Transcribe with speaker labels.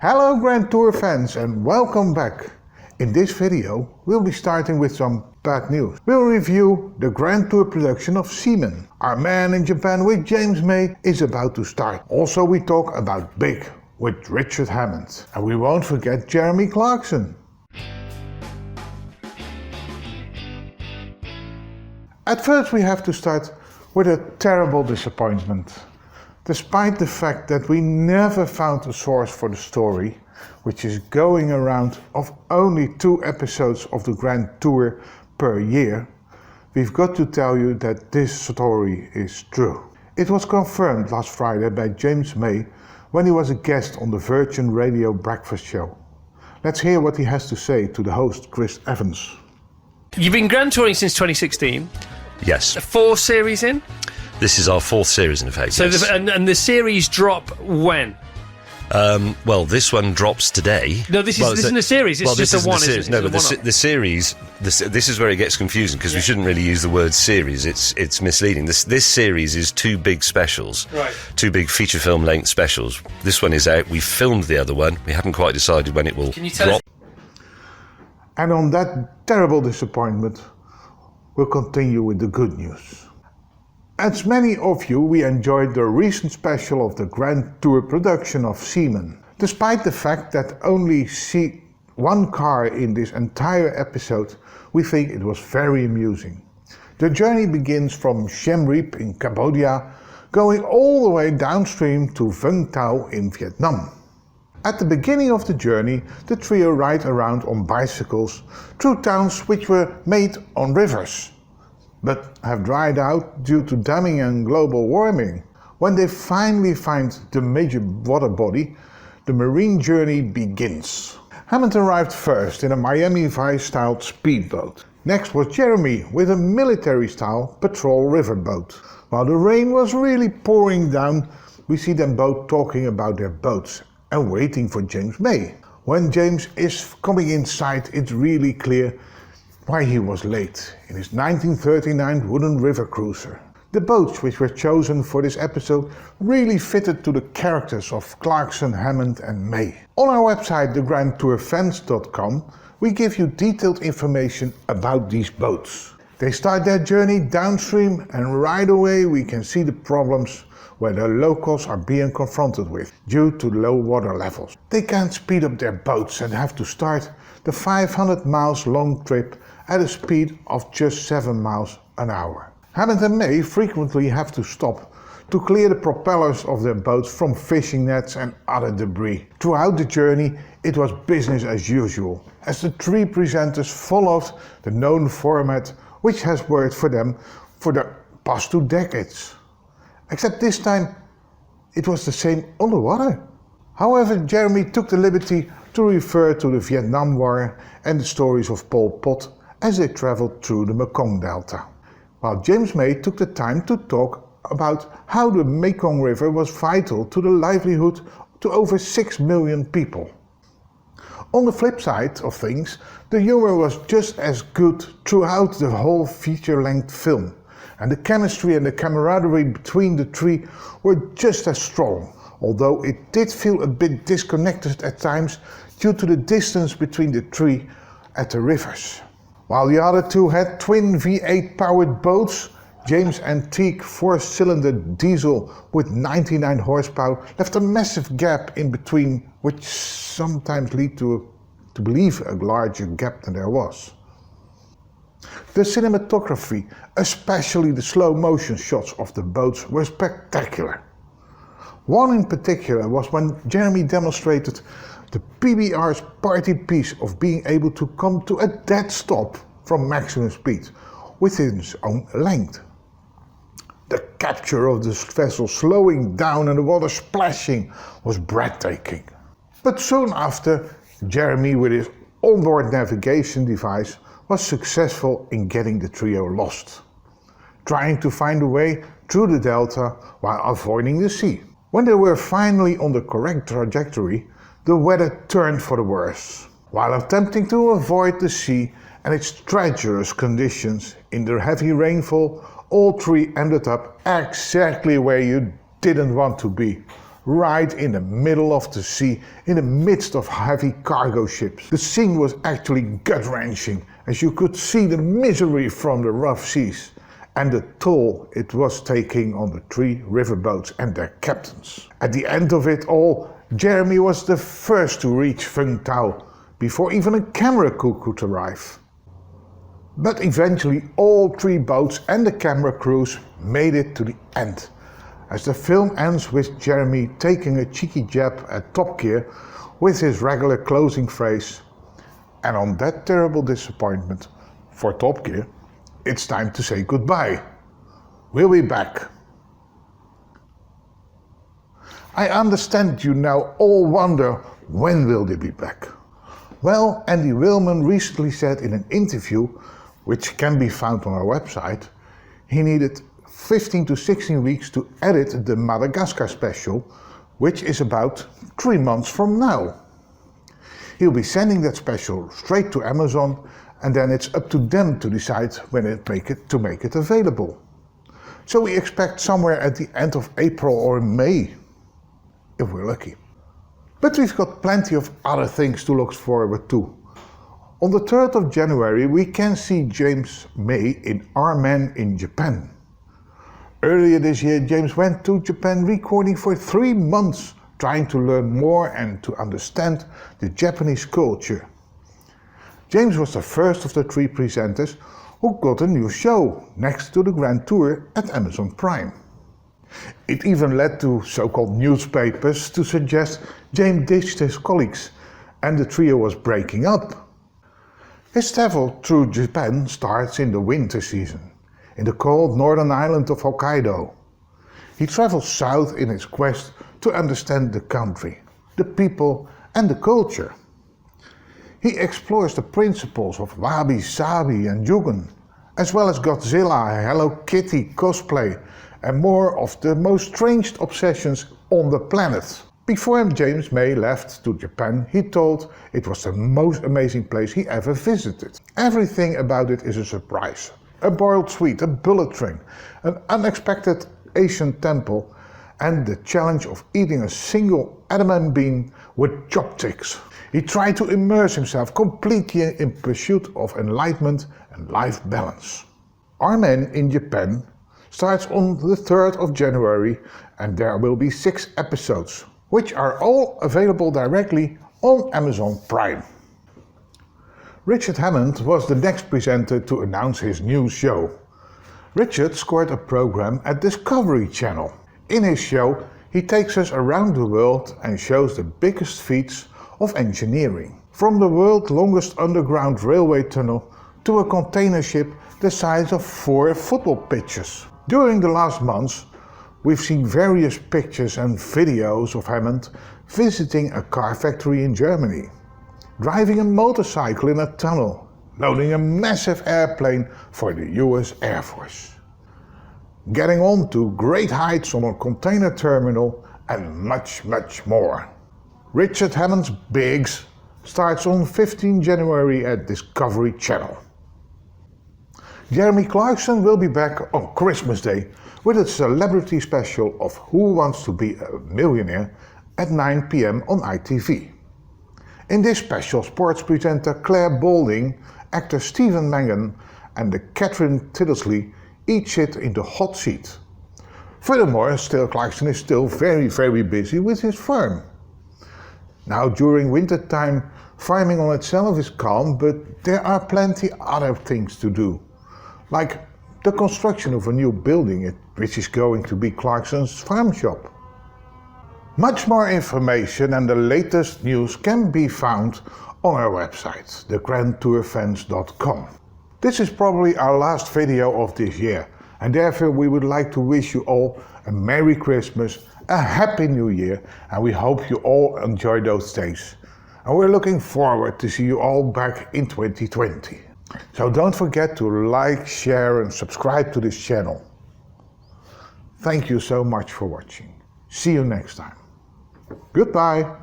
Speaker 1: Hello Grand Tour fans and welcome back. In this video we'll be starting with some bad news. We'll review the Grand Tour production of Seamen. Our Man in Japan with James May is about to start. Also we talk about Big with Richard Hammond. And we won't forget Jeremy Clarkson. At first we have to start with a terrible disappointment. Despite the fact that we never found a source for the story, which is going around of only 2 episodes of the Grand Tour per year, we've got to tell you that this story is true. It was confirmed last Friday by James May when he was a guest on the Virgin Radio breakfast show. Let's hear what he has to say to the host Chris Evans.
Speaker 2: You've been Grand Touring since 2016.
Speaker 3: Yes.
Speaker 2: 4 series in?
Speaker 3: This is our 4th series, in effect.
Speaker 2: So,
Speaker 3: yes.
Speaker 2: and the series drop when?
Speaker 3: Well, this one drops today.
Speaker 2: No, this isn't a series. It's just a one.
Speaker 3: No, but the series. This is where it gets confusing because we shouldn't really use the word series. It's misleading. This series is 2 big specials,
Speaker 2: right?
Speaker 3: 2 big feature film length specials. This one is out. We filmed the other one. We haven't quite decided when it will drop.
Speaker 1: And on that terrible disappointment, we'll continue with the good news. As many of you, we enjoyed the recent special of the Grand Tour production of Seamen. Despite the fact that only see 1 car in this entire episode, we think it was very amusing. The journey begins from Siem Reap in Cambodia, going all the way downstream to Vung Tau in Vietnam. At the beginning of the journey, the trio ride around on bicycles through towns which were made on rivers, but have dried out due to damming and global warming. When they finally find the major water body, the marine journey begins. Hammond arrived first in a Miami Vice-styled speedboat. Next was Jeremy with a military-style patrol riverboat. While the rain was really pouring down, we see them both talking about their boats and waiting for James May. When James is coming inside, it's really clear why he was late in his 1939 wooden river cruiser. The boats which were chosen for this episode really fitted to the characters of Clarkson, Hammond and May. On our website thegrandtourfans.com we give you detailed information about these boats. They start their journey downstream and right away we can see the problems where the locals are being confronted with due to low water levels. They can't speed up their boats and have to start the 500 miles long trip at a speed of just 7 miles an hour. Hammond and May frequently have to stop to clear the propellers of their boats from fishing nets and other debris. Throughout the journey it was business as usual, as the 3 presenters followed the known format which has worked for them for the past 2 decades. Except this time it was the same underwater. However, Jeremy took the liberty to refer to the Vietnam War and the stories of Pol Pot as they traveled through the Mekong Delta, while James May took the time to talk about how the Mekong River was vital to the livelihood to over 6 million people. On the flip side of things, the humor was just as good throughout the whole feature-length film, and the chemistry and the camaraderie between the 3 were just as strong, although it did feel a bit disconnected at times due to the distance between the 3 at the rivers. While the other 2 had twin V8 powered boats, James' antique 4-cylinder diesel with 99 horsepower left a massive gap in between, which sometimes lead to believe a larger gap than there was. The cinematography, especially the slow motion shots of the boats, were spectacular. One in particular was when Jeremy demonstrated the PBR's party piece of being able to come to a dead stop from maximum speed within its own length. The capture of the vessel slowing down and the water splashing was breathtaking. But soon after, Jeremy with his onboard navigation device was successful in getting the trio lost, trying to find a way through the delta while avoiding the sea. When they were finally on the correct trajectory, the weather turned for the worse. While attempting to avoid the sea and its treacherous conditions in the heavy rainfall, all 3 ended up exactly where you didn't want to be, right in the middle of the sea, in the midst of heavy cargo ships. The scene was actually gut-wrenching, as you could see the misery from the rough seas and the toll it was taking on the 3 riverboats and their captains. At the end of it all, Jeremy was the first to reach Vung Tau, before even a camera crew could arrive. But eventually all 3 boats and the camera crews made it to the end, as the film ends with Jeremy taking a cheeky jab at Top Gear with his regular closing phrase, and on that terrible disappointment for Top Gear, it's time to say goodbye. We'll be back. I understand you now all wonder, when will they be back? Well, Andy Wilman recently said in an interview, which can be found on our website, he needed 15 to 16 weeks to edit the Madagascar special, which is about 3 months from now. He'll be sending that special straight to Amazon, and then it's up to them to decide when to make it available. So we expect somewhere at the end of April or May, if we're lucky. But we've got plenty of other things to look forward to. On the 3rd of January we can see James May in Our Man in Japan. Earlier this year James went to Japan recording for 3 months, trying to learn more and to understand the Japanese culture. James was the first of the 3 presenters who got a new show next to the Grand Tour at Amazon Prime. It even led to so-called newspapers to suggest James ditched his colleagues and the trio was breaking up. His travel through Japan starts in the winter season, in the cold northern island of Hokkaido. He travels south in his quest to understand the country, the people and the culture. He explores the principles of wabi-sabi and jugen, as well as Godzilla, Hello Kitty cosplay and more of the most strange obsessions on the planet. Before James May left to Japan, he told it was the most amazing place he ever visited. Everything about it is a surprise. A boiled sweet, a bullet train, an unexpected Asian temple, and the challenge of eating a single adamant bean with chopsticks. He tried to immerse himself completely in pursuit of enlightenment and life balance. Our Man in Japan starts on the 3rd of January and there will be 6 episodes, which are all available directly on Amazon Prime. Richard Hammond was the next presenter to announce his new show. Richard scored a program at Discovery Channel. In his show, he takes us around the world and shows the biggest feats of engineering. From the world's longest underground railway tunnel to a container ship the size of 4 football pitches. During the last months, we've seen various pictures and videos of Hammond visiting a car factory in Germany, driving a motorcycle in a tunnel, loading a massive airplane for the US Air Force, getting on to great heights on a container terminal, and much, much more. Richard Hammond's Biggs starts on 15 January at Discovery Channel. Jeremy Clarkson will be back on Christmas Day with a celebrity special of Who Wants to Be a Millionaire at 9 p.m. on ITV. In this special, sports presenter Claire Balding, actor Stephen Mangan and the Catherine Tiddesley each sit in the hot seat. Furthermore, Clarkson is still very busy with his farm. Now during winter time, farming on itself is calm, but there are plenty other things to do, like the construction of a new building which is going to be Clarkson's farm shop. Much more information and the latest news can be found on our website, thegrandtourfans.com. This is probably our last video of this year, and therefore we would like to wish you all a Merry Christmas, a Happy New Year, and we hope you all enjoy those days. And we're looking forward to see you all back in 2020. So don't forget to like, share and subscribe to this channel. Thank you so much for watching. See you next time. Goodbye.